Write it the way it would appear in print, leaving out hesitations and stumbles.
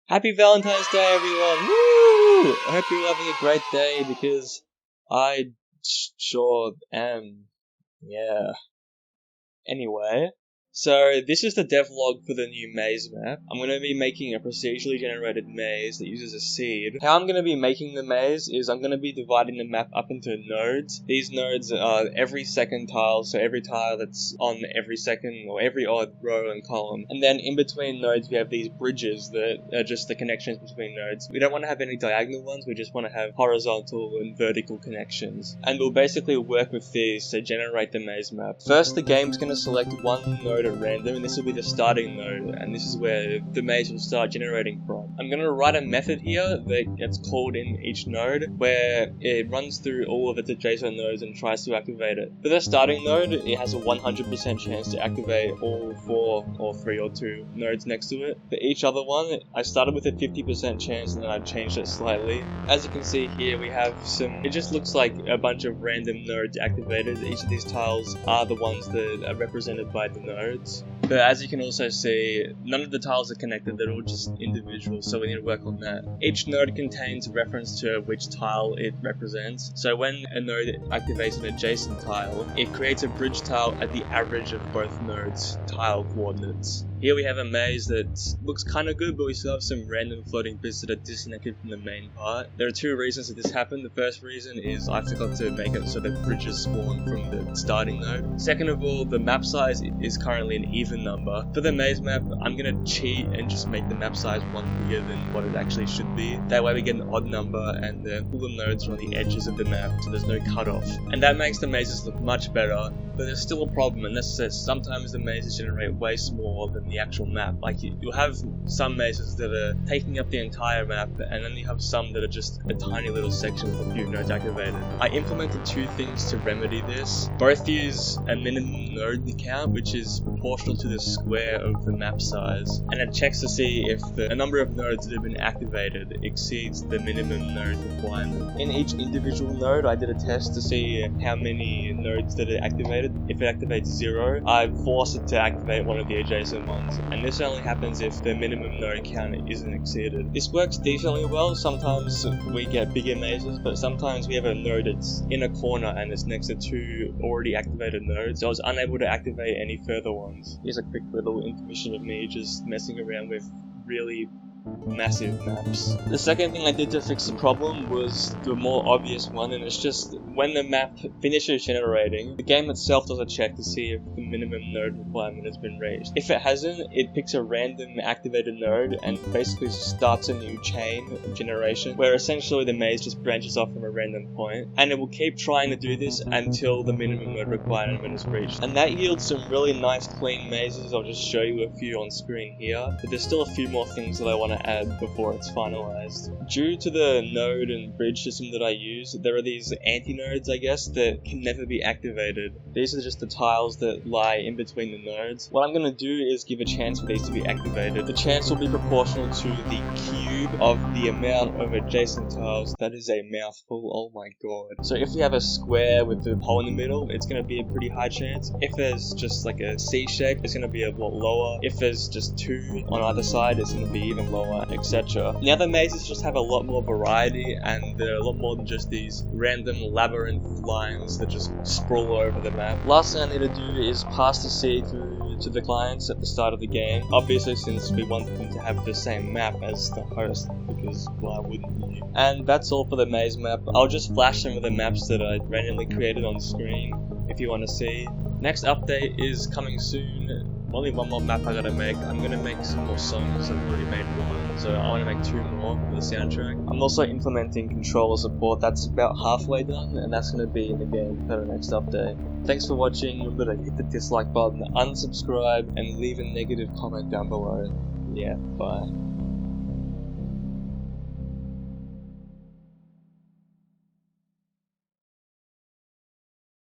Happy Valentine's Day, everyone! Woo! I hope you're having a great day because I sure am. Yeah. Anyway. So, this is the devlog for the new maze map. I'm going to be making a procedurally generated maze that uses a seed. How I'm going to be making the maze is I'm going to be dividing the map up into nodes. These nodes are every second tile, so every tile that's on every second or every odd row and column. And then in between nodes we have these bridges that are just the connections between nodes. We don't want to have any diagonal ones, we just want to have horizontal and vertical connections. And we'll basically work with these to generate the maze map. First, the game's going to select one node at random, and this will be the starting node, and this is where the maze will start generating from. I'm going to write a method here that gets called in each node, where it runs through all of its adjacent nodes and tries to activate it. For the starting node, it has a 100% chance to activate all 4 or 3 or 2 nodes next to it. For each other one, I started with a 50% chance and then I changed it slightly. As you can see here, we have it just looks like a bunch of random nodes activated. Each of these tiles are the ones that are represented by the nodes. But as you can also see, none of the tiles are connected, they're all just individual, so we need to work on that. Each node contains a reference to which tile it represents. So when a node activates an adjacent tile, it creates a bridge tile at the average of both nodes' tile coordinates. Here we have a maze that looks kind of good, but we still have some random floating bits that are disconnected from the main part. There are 2 reasons that this happened. The first reason is I forgot to make it so that bridges spawn from the starting node. Second of all, the map size is currently an even number. For the maze map, I'm going to cheat and just make the map size 1 bigger than what it actually should be. That way we get an odd number and all the nodes are on the edges of the map, so there's no cutoff. And that makes the mazes look much better. But there's still a problem, and that's that sometimes the mazes generate way smaller than the actual map. Like, you'll have some mazes that are taking up the entire map, and then you have some that are just a tiny little section with a few nodes activated. I implemented 2 things to remedy this. Both use a minimum node count, which is proportional to the square of the map size, and it checks to see if the number of nodes that have been activated exceeds the minimum node requirement. In each individual node, I did a test to see how many nodes that are activated. If it activates 0, I force it to activate one of the adjacent ones, and this only happens if the minimum node count isn't exceeded. This works decently well. Sometimes we get bigger mazes, but sometimes we have a node that's in a corner and it's next to 2 already activated nodes, so I was unable to activate any further ones. Here's a quick little intermission of me just messing around with really massive maps. The second thing I did to fix the problem was the more obvious one, and it's just when the map finishes generating, the game itself does a check to see if the minimum node requirement has been reached. If it hasn't, it picks a random activated node and basically starts a new chain of generation, where essentially the maze just branches off from a random point, and it will keep trying to do this until the minimum node requirement is reached. And that yields some really nice clean mazes. I'll just show you a few on screen here, but there's still a few more things that I want to add before it's finalized. Due to the node and bridge system that I use, there are these anti-nodes, I guess, that can never be activated. These are just the tiles that lie in between the nodes. What I'm going to do is give a chance for these to be activated. The chance will be proportional to the cube of the amount of adjacent tiles. That is a mouthful, oh my god. So if we have a square with the hole in the middle, it's going to be a pretty high chance. If there's just like a C shape, it's going to be a lot lower. If there's just 2 on either side, it's going to be even lower, etc. The other mazes just have a lot more variety, and they're a lot more than just these random labyrinth lines that just sprawl over the map. Last thing I need to do is pass the seed through to the clients at the start of the game. Obviously, since we want them to have the same map as the host, because why wouldn't you? And that's all for the maze map. I'll just flash some of the maps that I randomly created on screen if you want to see. Next update is coming soon. Only 1 more map I gotta make. I'm gonna make some more songs. I've already made 1, so I want to make 2 more for the soundtrack. I'm also implementing controller support. That's about halfway done, and that's gonna be in the game for the next update. Thanks for watching. Remember to hit the dislike button, unsubscribe, and leave a negative comment down below. Yeah, bye.